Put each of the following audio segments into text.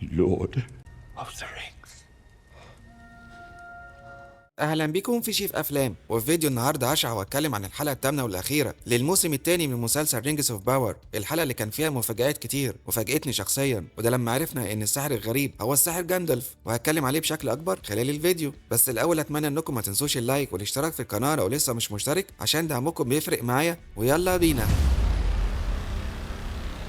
Lord of the Rings. اهلا بيكم في شيف افلام. وفي فيديو النهارده هشرح واتكلم عن الحلقه الثامنه والاخيره للموسم الثاني من مسلسل رينجز اوف باور، الحلقه اللي كان فيها مفاجآت كتير وفاجئتني شخصيا، وده لما عرفنا ان الساحر الغريب هو الساحر جاندالف، وهتكلم عليه بشكل اكبر خلال الفيديو. بس الاول اتمنى انكم ما تنسوش اللايك والاشتراك في القناه لو لسه مش مشترك عشان دعمكم بيفرق معايا، ويلا بينا.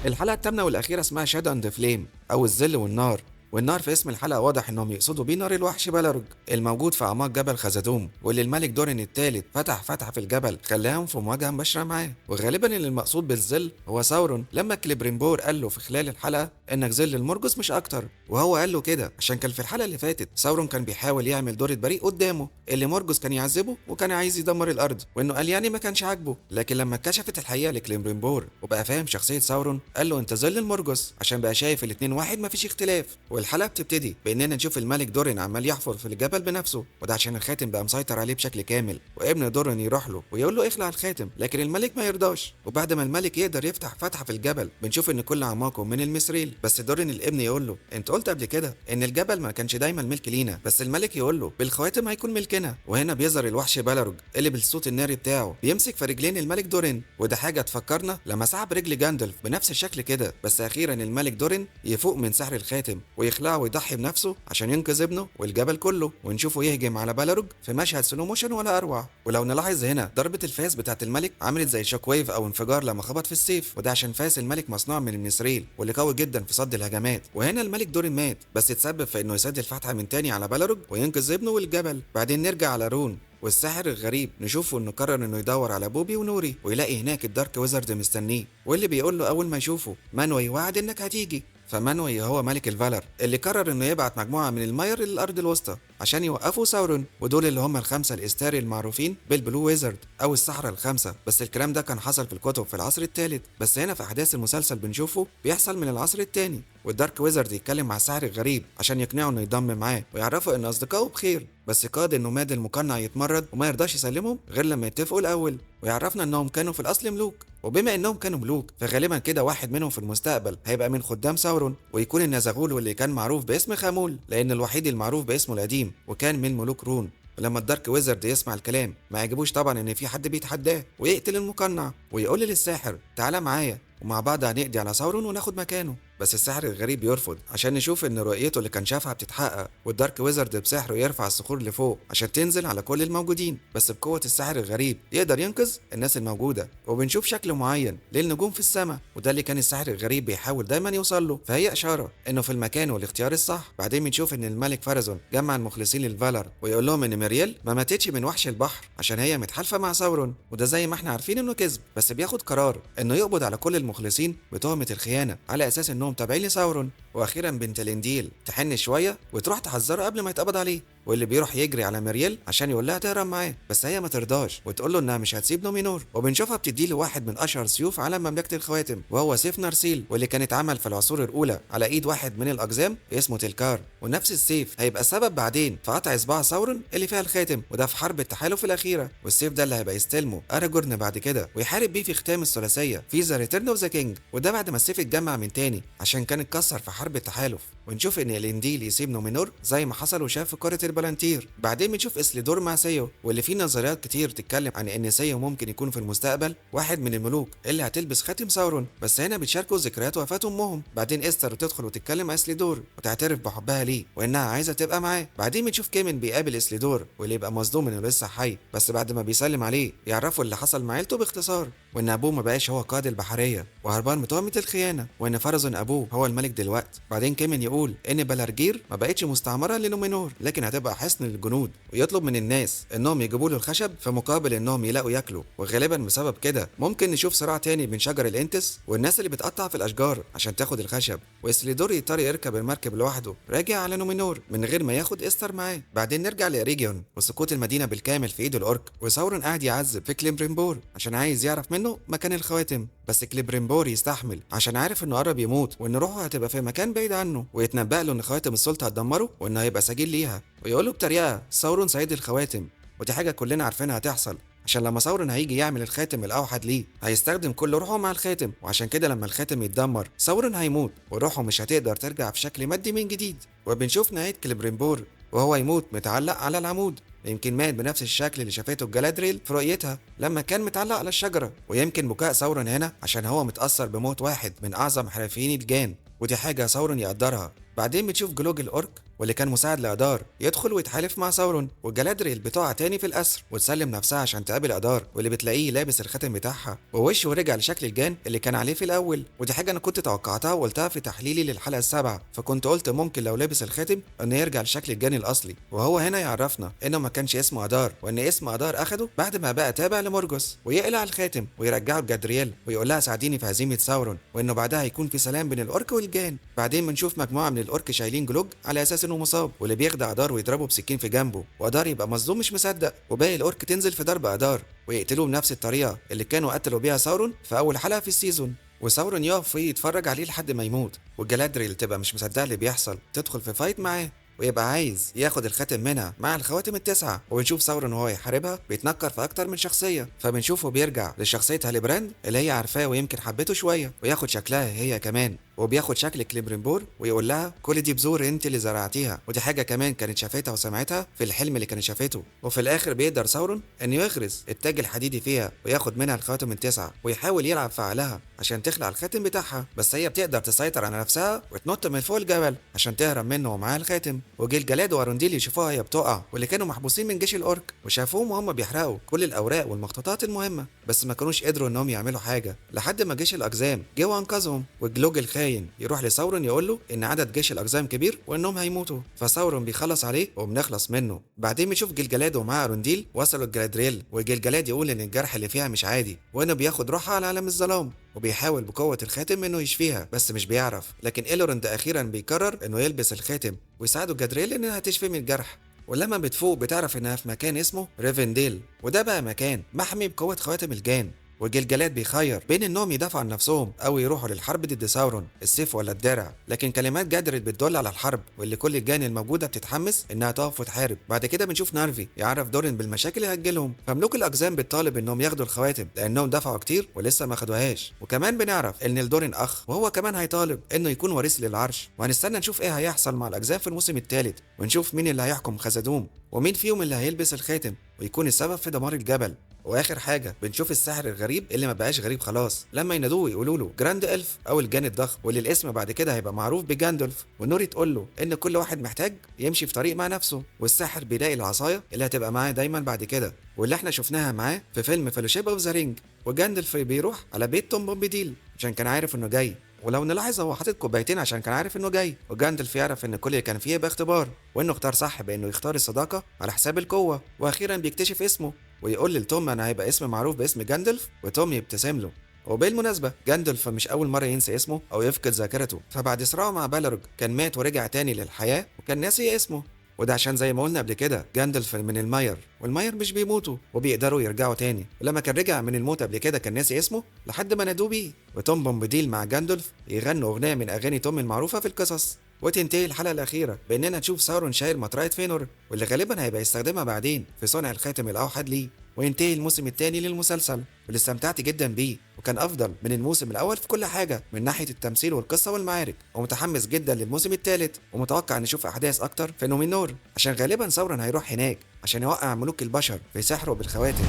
الحلقه الثامنه والاخيره اسمها شادو اند فليم او الظل والنار، والنار في اسم الحلقة واضح انهم يقصدوا بيه نار الوحش بلارج الموجود في اعماق جبل خزدوم، واللي الملك دورين الثالث فتح فتحة في الجبل خلاهم في مواجهة مباشرة معاه. وغالبا اللي المقصود بالظل هو ساورون، لما كليبريمبور قال له في خلال الحلقة انك ظل المرجس مش اكتر، وهو قال له كده عشان كان في الحلقة اللي فاتت ساورون كان بيحاول يعمل دور بريء قدامه اللي مرجس كان يعذبه وكان عايز يدمر الارض، وانه قال يعني ما كانش عاجبه. لكن لما اتكشفت الحقيقة لكليبريمبور وبقى فاهم شخصية ساورون، قال له انت ظل المرجس عشان بقى شايف الاتنين واحد مفيش اختلاف. والحلقة بتبتدي باننا نشوف الملك دورين عمال يحفر في الجبل بنفسه، وده عشان الخاتم بقى مسيطر عليه بشكل كامل، وابن دورين يروح له ويقول له اخلع الخاتم، لكن الملك ما يرضاش. وبعد ما الملك يقدر يفتح فتحه في الجبل بنشوف ان كل اعماقه من المثريل، بس دورين الابن يقول له انت قلت قبل كده ان الجبل ما كانش دايما ملك لينا، بس الملك يقول له بالخواتم هيكون ملكنا. وهنا بيظهر الوحش بلارج اللي بالصوت الناري بتاعه بيمسك في رجلين الملك دورين، وده حاجه تفكرنا لما سحب رجل جاندلف بنفس الشكل كده، بس اخيرا الملك دورين يفوق من سحر الخاتم ويخلعه ويضحي بنفسه عشان ينقذ ابنه والجبل كله، ونشوفه يهجم على بلارج في مشهد سلو موشن ولا اروع. ولو نلاحظ هنا ضربه الفاس بتاعت الملك عملت زي شوك ويف او انفجار لما خبط في السيف، وده عشان فاس الملك مصنوع من النسريل واللي قوي جدا في صد الهجمات. وهنا الملك دورين مات، بس اتسبب في انه يسد الفتحه من تاني على بلارج وينقذ ابنه والجبل. بعدين نرجع على رون والساحر الغريب، نشوفه انه قرر انه يدور على بوبي ونوري ويلاقي هناك الدارك ويزارد مستنيه، واللي بيقول له اول ما يشوفه مانوي وعد انك هتيجي. فمانوي هو ملك الفالر اللي قرر انه يبعت مجموعه من الماير للارض الوسطى عشان يوقفوا ساورون، ودول اللي هم الخمسه الاستاري المعروفين بالبلو ويزارد او السحرة الخمسه. بس الكلام ده كان حصل في الكتب في العصر الثالث، بس هنا في احداث المسلسل بنشوفه بيحصل من العصر الثاني. والدارك ويزارد يتكلم مع الساحر الغريب عشان يقنعه انه يضم معاه ويعرفوا ان اصدقائه بخير، بس قاد انه ماد المقنع يتمرد وما يرضاش يسلمهم غير لما يتفقوا الاول، ويعرفنا انهم كانوا في الاصل ملوك، وبما انهم كانوا ملوك فغالبا كده واحد منهم في المستقبل هيبقى من خدام ساورون، ويكون النازغول واللي كان معروف باسم خامول لان الوحيد المعروف باسمه القديم وكان من ملوك رون. ولما الدارك ويزارد يسمع الكلام ما يعجبوش طبعا ان في حد بيتحداه ويقتل المقنع، ويقول للساحر تعالى معايا ومع بعض هنقضي على ساورون وناخد مكانه. بس الساحر الغريب يرفض عشان نشوف ان رؤيته اللي كان شافها بتتحقق، والدارك ويزارد بسحره يرفع الصخور لفوق عشان تنزل على كل الموجودين، بس بقوه الساحر الغريب يقدر ينقذ الناس الموجوده. وبنشوف شكل معين للنجوم في السماء، وده اللي كان الساحر الغريب بيحاول دايما يوصل له، فهي اشاره انه في المكان والاختيار الصح. بعدين بنشوف ان الملك فرزون جمع المخلصين للفالر ويقول لهم ان ميريل ما ماتتش من وحش البحر عشان هي متحالفه مع ساورون، وده زي ما احنا عارفين انه كذب، بس بياخد قرار انه يقبض على كل المخلصين بتهمه الخيانه على اساس انهم تابعين لساورون. واخيرا بنت لينديل تحن شويه وتروح تحذره قبل ما يتقبض عليه، واللي بيروح يجري على ميريل عشان يقول لها تهرب معاه، بس هي ما ترضاش وتقول له انها مش هتسيب نومينور. وبنشوفها بتديله واحد من اشهر سيوف على مملكه الخواتم وهو سيف نارسيل، واللي كان اتعمل في العصور الاولى على ايد واحد من الاقزام اسمه تلكار، ونفس السيف هيبقى سبب بعدين في قطع صباع ساورون اللي فيها الخاتم، وده في حرب التحالف الاخيره. والسيف ده اللي هيبقى يستلمه اراجورن بعد كده ويحارب بيه في ختام الثلاثيه في ذا ريتيرن اوف ذا كينج، وده بعد ما السيف اتجمع من تاني عشان كان اتكسر في حرب التحالف. ونشوف ان الانديل يسيب نومينور زي ما حصل وشاف في قاره البلانتير. بعدين بنشوف اسليدور مع سيو، واللي فيه نظريات كتير تتكلم عن ان سيو ممكن يكون في المستقبل واحد من الملوك اللي هتلبس خاتم ساورون، بس هنا بتشاركوا ذكريات وفاه امهم. بعدين استر تدخل وتتكلم مع اسليدور وتعترف بحبها ليه وانها عايزه تبقى معاه. بعدين بنشوف كيمن بيقابل اسليدور واللي يبقى مصدوم انه لسه حي، بس بعد ما بيسلم عليه يعرفوا اللي حصل مع عيلته باختصار، وان ابوه ما بقاش هو قائد البحريه وهربان بتهمه الخيانه، وان فرزون ابوه هو الملك دلوقتي. بعدين كيمن يقول ان بلارجير ما بقتش مستعمره لنومينور لكن هتبقى حصن للجنود، ويطلب من الناس انهم يجيبوا له الخشب في مقابل انهم يلاقوا ياكلوا. وغالبا بسبب كده ممكن نشوف صراع تاني بين شجر الانتس والناس اللي بتقطع في الاشجار عشان تاخد الخشب، واسليدور يضطر يركب المركب لوحده راجع على نومينور من غير ما ياخد استر معاه. بعدين نرجع لاريجيون وسقوط المدينه بالكامل في ايد الاورك، وساورون قاعد يعذب في كليبريمبور عشان عايز يعرف منه مكان الخواتم، بس كليبريمبور يستحمل عشان عارف انه قرب يموت وان روحه هتبقى في مكان بعيد عنه، ويتنبأ له ان خواتم السلطه هتدمره وانه هيبقى سجين ليها، ويقول له بطريقه ساورون سيد الخواتم، ودي حاجه كلنا عارفينها هتحصل عشان لما ثورون هيجي يعمل الخاتم الاوحد ليه هيستخدم كل روحه مع الخاتم، وعشان كده لما الخاتم يتدمر ثورون هيموت وروحه مش هتقدر ترجع في شكل مادي من جديد. وبنشوف نهاية كليبريمبور وهو يموت متعلق على العمود، يمكن مات بنفس الشكل اللي شافته الجلادريل في رؤيتها لما كان متعلق على الشجرة. ويمكن بكاء ثورون هنا عشان هو متأثر بموت واحد من أعظم حرفيين الجان، ودي حاجة ثورون يقدرها. بعدين بتشوف جلوج الأورك واللي كان مساعد لأدار يدخل ويتحالف مع ثورون، والجلادريل بتقع تاني في الأسر وتسلم نفسها عشان تقابل أدار، واللي بتلاقيه لابس الخاتم بتاعها ووشه رجع لشكل الجان اللي كان عليه في الأول. ودي حاجة أنا كنت توقعتها وقلتها في تحليلي للحلقة السابعة، فكنت قلت ممكن لو لابس الخاتم إنه يرجع لشكل الجان الأصلي. وهو هنا يعرفنا إنه ما كانش اسمه أدار، وإن اسم أدار أخده بعد ما بقى تابع لمورجوس، ويقلع الخاتم ويرجعه لجادرييل ويقول لها ساعديني في هزيمة ثورون، وإنه بعدها هيكون في سلام بين الأورك والجان. بعدين بنشوف مجموعة من الأورك شايلين جلوج على أساس إنه مصاب، واللي بيخدع أدار ويضربه بسكين في جنبه، وأدار يبقى مصدوم مش مصدق، وباقي الأورك تنزل في ضرب أدار ويقتلوه بنفس الطريقة اللي كانوا قتلوا بيها ثورون في أول حلقة في السيزون. وثورون يقف فيه يتفرج عليه لحد ما يموت، والجلادريل تبقى مش مصدقة اللي بيحصل، تدخل في فايت معاه ويبقى عايز ياخد الخاتم منها مع الخواتم التسعة. وبنشوف ثورون وهو يحاربها بيتنكر في اكتر من شخصيه، فبنشوفه بيرجع لشخصيه هاليبراند اللي هي عارفاه ويمكن حبته شويه، وياخد شكلها هي كمان، وبياخد شكل كليبريمبور ويقول لها كل دي بذور انت اللي زرعتيها، ودي حاجه كمان كانت شافتها وسمعتها في الحلم اللي كانت شافته. وفي الاخر بيقدر ثورون انه يغرز التاج الحديدي فيها وياخد منها الخواتم التسعة ويحاول يلعب في عقلها عشان تخلع الخاتم بتاعها، بس هي بتقدر تسيطر على نفسها وتنط من فوق الجبل عشان تهرب منه ومعاها الخاتم. وجيل جلاد وارونديل يشوفوها هي بتقع، واللي كانوا محبوسين من جيش الاورك وشافوهم وهم بيحرقوا كل الاوراق والمخطوطات المهمه، بس ما كانوش قدروا انهم يعملوا حاجه لحد ما جيش الاقزام جه وانقذهم. والجلوج الخاين يروح لثورون يقول له ان عدد جيش الاقزام كبير وانهم هيموتوا، فثورون بيخلص عليه وبنخلص منه. بعدين بنشوف جيل جلاد ومعاه ارونديل وصلوا الجلادريل، وجيل جلاد يقول ان الجرح اللي فيها مش عادي وانه بياخد روحها على عالم الظلام، وبيحاول بقوة الخاتم انه يشفيها بس مش بيعرف. لكن إيلوراند اخيرا بيقرر انه يلبس الخاتم ويساعده جادريل انها تشفي من الجرح، ولما بتفوق بتعرف انها في مكان اسمه ريفنديل، وده بقى مكان محمي بقوة خواتم الجان. والجلجلات بيخير بين انهم يدافعوا عن نفسهم او يروحوا للحرب ضد ثورون، السيف ولا الدرع، لكن كلمات جادريل بتدل على الحرب، واللي كل الجان الموجوده بتتحمس انها تقف وتحارب. بعد كده بنشوف نارفي يعرف دورين بالمشاكل اللي هتجيلهم، فملوك الاقزام بتطالب انهم ياخدوا الخواتم لانهم دفعوا كتير ولسه ما خدوهاش. وكمان بنعرف ان لدورين اخ وهو كمان هيطالب انه يكون وريث للعرش، وهنستنى نشوف ايه هيحصل مع الاقزام في الموسم الثالث، ونشوف مين اللي هيحكم خزدوم ومين فيهم اللي هيلبس الخاتم ويكون السبب في دمار الجبل. واخر حاجه بنشوف الساحر الغريب اللي ما بقاش غريب خلاص لما ينادوه ويقولوا له جراند الف او الجان الضخم، واللي الاسم بعد كده هيبقى معروف بجاندولف. ونوري تقول له ان كل واحد محتاج يمشي في طريق مع نفسه، والساحر بيلاقي العصايه اللي هتبقى معاه دايما بعد كده، واللي احنا شفناها معاه في فيلم فيلوشيب اوف ذا رينج. وجاندولف بيروح على بيت توم بومبيديل عشان كان عارف انه جاي، ولو نلاحظ هو حاطط كوبايتين عشان كان عارف انه جاي. وجاندلف يعرف ان كل اللي كان فيه باختبار، وانه اختار صح بانه يختار الصداقه على حساب القوه. واخيرا بيكتشف اسمه ويقول لتوم انا هيبقى اسم معروف باسم جاندلف، وتوم يبتسم له. وبالمناسبة جاندلف مش أول مرة ينسى اسمه أو يفقد ذاكرته، فبعد صراعه مع بالروج كان مات ورجع تاني للحياة وكان ناسي اسمه، وده عشان زي ما قلنا قبل كده جاندلف من الماير، والماير مش بيموتوا وبيقدروا يرجعوا تاني. ولما كان رجع من الموت قبل كده كان ناسي اسمه لحد ما نادوه بيه. وتوم بومبديل مع جاندلف يغنوا أغنية من أغاني توم المعروفة في القصص، وتنتهي الحلقة الأخيرة بإننا نشوف ثورون شايل مطرقة فينور واللي غالبا هيبقى يستخدمها بعدين في صنع الخاتم الأوحد ليه. وينتهي الموسم الثاني للمسلسل واللي استمتعت جدا بيه، وكان أفضل من الموسم الأول في كل حاجة من ناحية التمثيل والقصة والمعارك. ومتحمس جدا للموسم الثالث، ومتوقع نشوف أحداث أكتر في نومينور عشان غالبا ثورون هيروح هناك عشان يوقع ملوك البشر في سحره بالخواتم.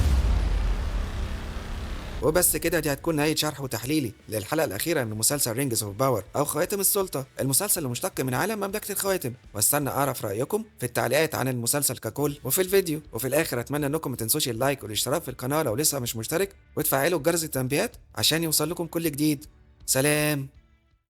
وبس كده دي هتكون نهاية شرح وتحليلي للحلقة الأخيرة من مسلسل رينجز اوف باور أو خواتم السلطة، المسلسل المشتق من عالم مملكة الخواتم. واستنى أعرف رأيكم في التعليقات عن المسلسل ككل وفي الفيديو. وفي الآخر أتمنى إنكم ما تنسوش اللايك والاشتراك في القناة لو لسه مش مشترك، وتفعلوا جرس التنبيهات عشان يوصل لكم كل جديد. سلام.